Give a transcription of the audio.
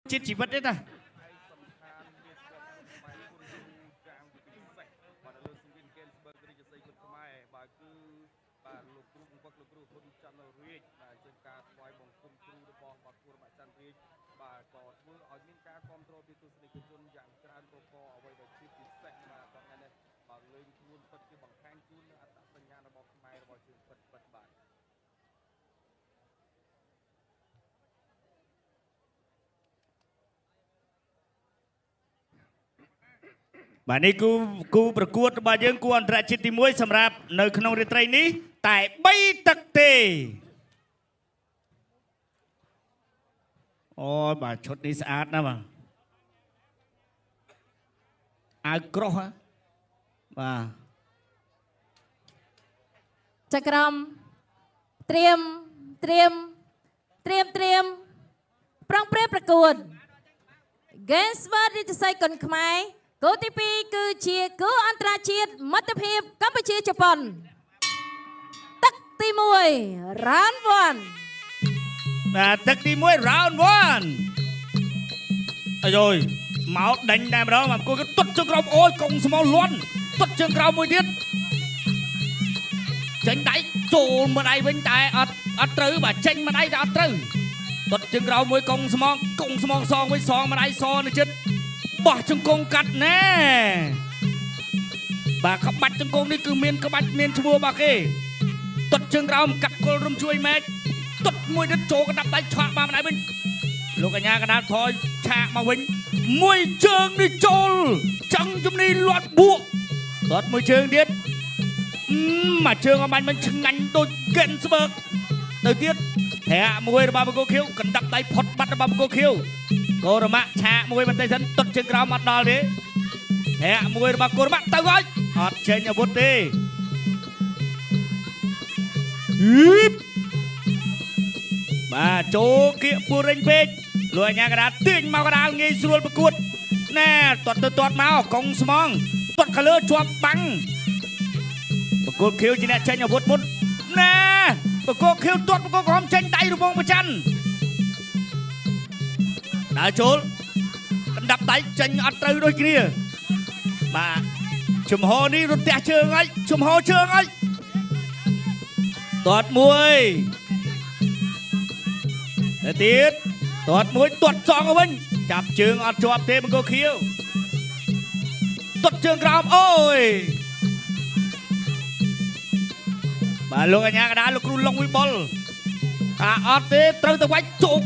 chết chỉ vật đấy taបាទនេះគូប្រកួតរបស់យើងគូអន្តរជាតិទី1សម្រាប់នៅក្នុងរាត្រីនេះតែ3ទឹកទេអូយបាទឈុតនេះស្អាតណាស់បាទអាវក្រោះបាទចក្រមត្រៀមប្រងព្រឹត្តប្រកួត Games World រាជសីគុនខ្មែរគូទី2គឺជាគូអន្តរជាតិមិត្តភាពកម្ពុជាជប៉ុនទឹកទី1 Round 1បាទទឹកទី1 Round 1អាយយមកដេញតែម្ដងមកគូទុតជើងក្រោមអូយកុងស្មោលន់ទុតជើងក្រោមមួយទៀតចេញដៃចូលមួយដៃវិញតែអត់ត្រូវបាទចេញមួយដៃតែអត់ត្រូវទុតជើងក្រោមមួយកុងស្មងសងវិញសងមួយដៃសនៅចិត្តបោះជង្គង់កាត់ណែបាទក្បាច់ជង្គង់នេះគឺមានក្បាច់មានឈ្មោះរបស់គេទុតជើងក្រោមកាត់គល់រំជួយម៉ែទុតមួយទៀតចូលកណ្ដាប់ដៃឆាក់បានម្ដាយវិញលោកកញ្ញាកណ្ដាលថយឆាកមកវិញមួយជើងនេះចូលចង់ជំនីលាត់បួកដុតមួយជើងទៀតមកជើងអបាញ់មិនឆ្ងាញ់ដូចកេនស្បឺកទៅទៀតធាក់មួយរបស់បង្គោលខៀវកណ្ដាប់ដៃផុតបាត់របស់បង្គោលខៀវកូរម៉ាក់ឆាកមួយបន្តិចសិនទុតជើងក្រោមអត់ដល់ទេធាក់មួយរបស់កូរម៉ាក់ទៅហើយអត់ចេញអាវុធទេបាទចូលគៀកពួរេងពេកលោកអញ្ញាកណ្ដាលទាញមកកណ្ដាលងាយស្រួលប្រកួតណែទាត់មកកុងស្មងទាត់ខាងលើជាប់បាំងបង្គោលខៀវជាអ្នកចេញអាវុធមុនណែបង្គោលខៀវទាត់បង្គោលក្រហមចេញដៃរបងប្រច័នដើរចូលកណ្ដាប់ដៃចេញអត់ត្រូវដូចគ្នាបាទជំហរនេះរត់ទះជើងហើយជំហរជើងហើយទាត់មួយទៅទៀតទាត់មួយទាត់សងទៅវិញចាប់ជើងអត់ជាប់ទេបង្គោលខៀវទាត់ជើងក្រោមអូយបាទលោកអញ្ញាកណ្ដាលលោកគ្រូឡុងវិបុលអត់ទេត្រូវទៅវាច់ចូល